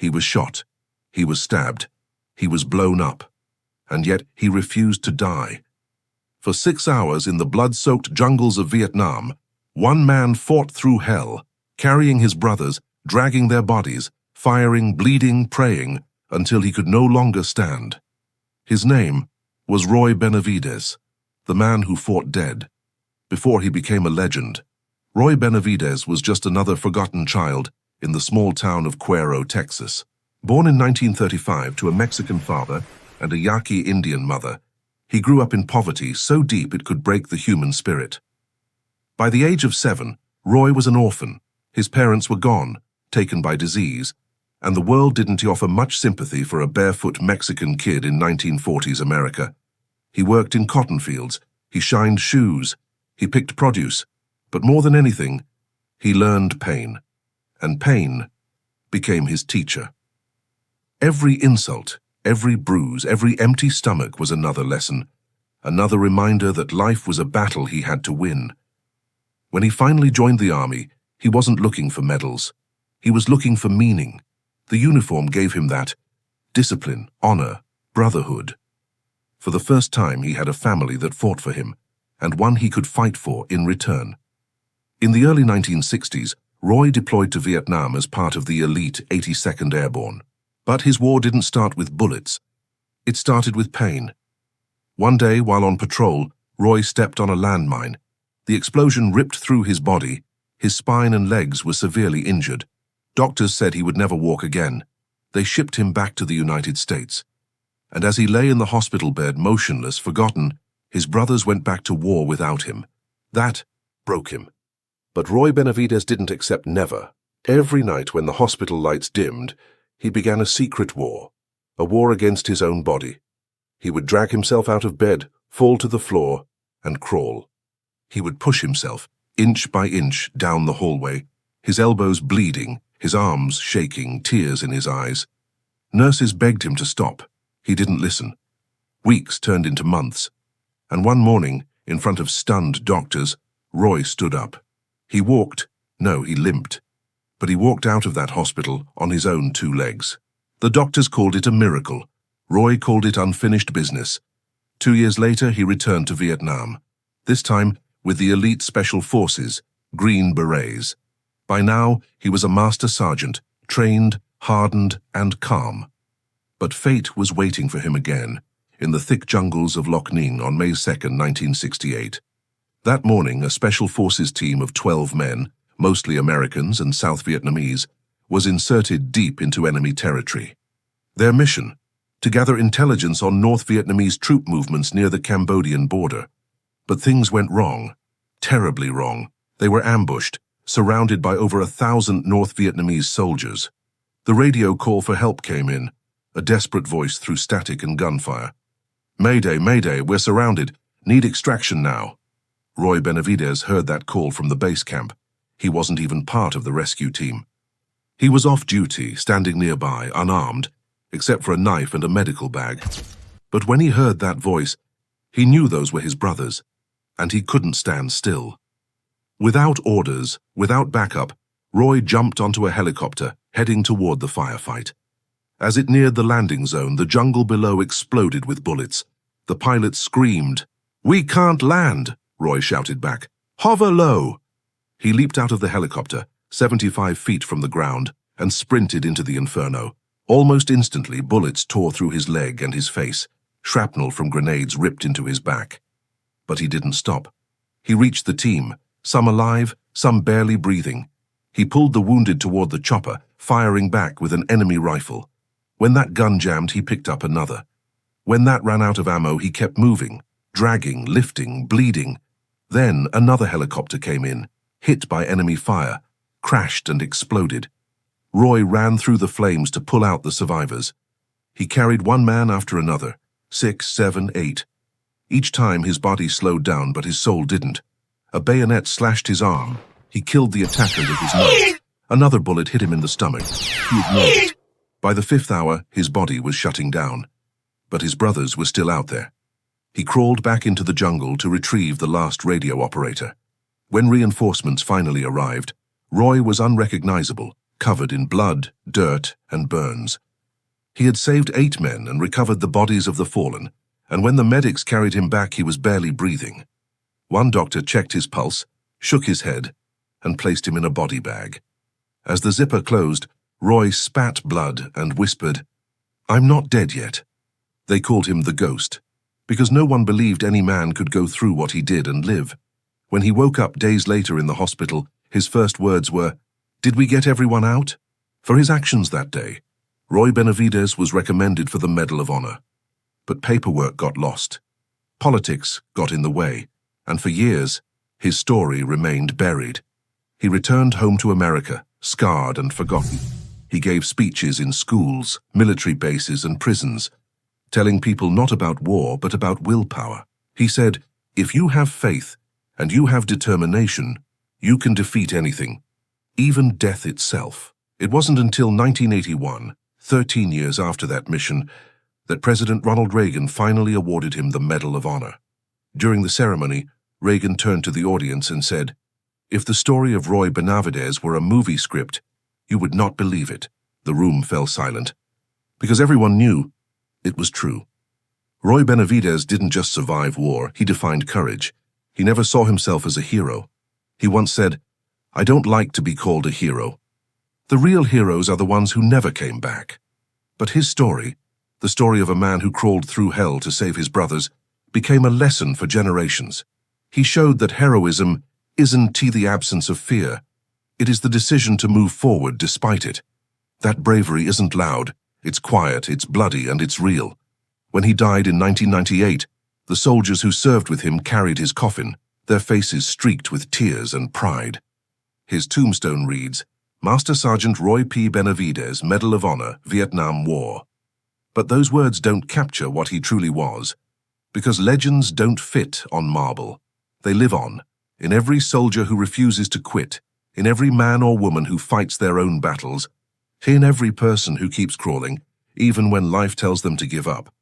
He was shot. He was stabbed. He was blown up. And yet he refused to die. For 6 hours in the blood-soaked jungles of Vietnam, one man fought through hell, carrying his brothers, dragging their bodies, firing, bleeding, praying, until he could no longer stand. His name was Roy Benavidez, the man who fought dead. Before he became a legend, Roy Benavidez was just another forgotten child in the small town of Cuero, Texas. Born in 1935 to a Mexican father and a Yaqui Indian mother, he grew up in poverty so deep it could break the human spirit. By the age of 7, Roy was an orphan. His parents were gone, taken by disease, and the world didn't offer much sympathy for a barefoot Mexican kid in 1940s America. He worked in cotton fields, he shined shoes, he picked produce, but more than anything, he learned pain, and pain became his teacher. Every insult, every bruise, every empty stomach was another lesson, another reminder that life was a battle he had to win. When he finally joined the army, he wasn't looking for medals. He was looking for meaning. The uniform gave him that: discipline, honor, brotherhood. For the first time, he had a family that fought for him, and one he could fight for in return. In the early 1960s, Roy deployed to Vietnam as part of the elite 82nd Airborne. But his war didn't start with bullets. It started with pain. One day, while on patrol, Roy stepped on a landmine. The explosion ripped through his body. His spine and legs were severely injured. Doctors said he would never walk again. They shipped him back to the United States. And as he lay in the hospital bed, motionless, forgotten, his brothers went back to war without him. That broke him. But Roy Benavidez didn't accept never. Every night when the hospital lights dimmed, he began a secret war, a war against his own body. He would drag himself out of bed, fall to the floor, and crawl. He would push himself, inch by inch, down the hallway, his elbows bleeding, his arms shaking, tears in his eyes. Nurses begged him to stop. He didn't listen. Weeks turned into months, and one morning, in front of stunned doctors, Roy stood up. He limped. But he walked out of that hospital on his own 2 legs. The doctors called it a miracle. Roy called it unfinished business. 2 years later, he returned to Vietnam, this time with the elite special forces, Green Berets. By now, he was a Master Sergeant, trained, hardened, and calm. But fate was waiting for him again, in the thick jungles of Loc Ninh on May 2, 1968. That morning, a special forces team of 12 men, mostly Americans and South Vietnamese, was inserted deep into enemy territory. Their mission: to gather intelligence on North Vietnamese troop movements near the Cambodian border. But things went wrong, terribly wrong. They were ambushed, surrounded by over 1,000 North Vietnamese soldiers. The radio call for help came in, a desperate voice through static and gunfire. "Mayday, mayday, we're surrounded. Need extraction now." Roy Benavidez heard that call from the base camp. He wasn't even part of the rescue team. He was off duty, standing nearby, unarmed, except for a knife and a medical bag. But when he heard that voice, he knew those were his brothers, and he couldn't stand still. Without orders, without backup, Roy jumped onto a helicopter, heading toward the firefight. As it neared the landing zone, the jungle below exploded with bullets. The pilot screamed. "We can't land!" Roy shouted back. "Hover low!" He leaped out of the helicopter, 75 feet from the ground, and sprinted into the inferno. Almost instantly, bullets tore through his leg and his face. Shrapnel from grenades ripped into his back. But he didn't stop. He reached the team, some alive, some barely breathing. He pulled the wounded toward the chopper, firing back with an enemy rifle. When that gun jammed, he picked up another. When that ran out of ammo, he kept moving, dragging, lifting, bleeding. Then another helicopter came in, hit by enemy fire, crashed and exploded. Roy ran through the flames to pull out the survivors. He carried one man after another, 6, 7, 8. Each time his body slowed down, but his soul didn't. A bayonet slashed his arm. He killed the attacker with his knife. Another bullet hit him in the stomach. He ignored it. By the 5th hour, his body was shutting down. But his brothers were still out there. He crawled back into the jungle to retrieve the last radio operator. When reinforcements finally arrived, Roy was unrecognizable, covered in blood, dirt, and burns. He had saved 8 men and recovered the bodies of the fallen, and when the medics carried him back, he was barely breathing. One doctor checked his pulse, shook his head, and placed him in a body bag. As the zipper closed, Roy spat blood and whispered, "I'm not dead yet." They called him the Ghost, because no one believed any man could go through what he did and live. When he woke up days later in the hospital, his first words were, "Did we get everyone out?" For his actions that day, Roy Benavidez was recommended for the Medal of Honor. But paperwork got lost. Politics got in the way, and for years, his story remained buried. He returned home to America, scarred and forgotten. He gave speeches in schools, military bases, and prisons, telling people not about war but about willpower. He said, "If you have faith and you have determination, you can defeat anything, even death itself." It wasn't until 1981, 13 years after that mission, that President Ronald Reagan finally awarded him the Medal of Honor. During the ceremony, Reagan turned to the audience and said, "If the story of Roy Benavidez were a movie script, you would not believe it." The room fell silent, because everyone knew it was true. Roy Benavidez didn't just survive war, he defined courage. He never saw himself as a hero. He once said, "I don't like to be called a hero. The real heroes are the ones who never came back." But his story, the story of a man who crawled through hell to save his brothers, became a lesson for generations. He showed that heroism isn't the absence of fear. It is the decision to move forward despite it. That bravery isn't loud, it's quiet, it's bloody, and it's real. When he died in 1998, the soldiers who served with him carried his coffin, their faces streaked with tears and pride. His tombstone reads, "Master Sergeant Roy P. Benavidez, Medal of Honor, Vietnam War." But those words don't capture what he truly was, because legends don't fit on marble. They live on, in every soldier who refuses to quit, in every man or woman who fights their own battles, in every person who keeps crawling, even when life tells them to give up.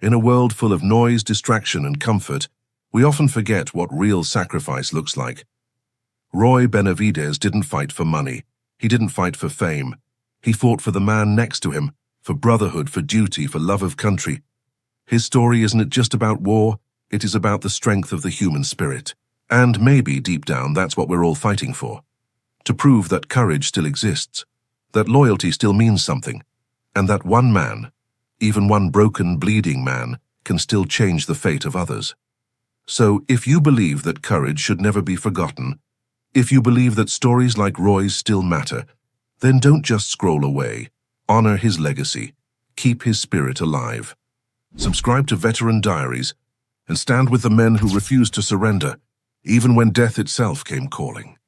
In a world full of noise, distraction, and comfort, we often forget what real sacrifice looks like. Roy Benavidez didn't fight for money. He didn't fight for fame. He fought for the man next to him, for brotherhood, for duty, for love of country. His story isn't just about war, it is about the strength of the human spirit. And maybe, deep down, that's what we're all fighting for. To prove that courage still exists, that loyalty still means something, and that one man, even one broken, bleeding man, can still change the fate of others. So, if you believe that courage should never be forgotten, if you believe that stories like Roy's still matter, then don't just scroll away. Honor his legacy. Keep his spirit alive. Subscribe to Veteran Diaries and stand with the men who refused to surrender, even when death itself came calling.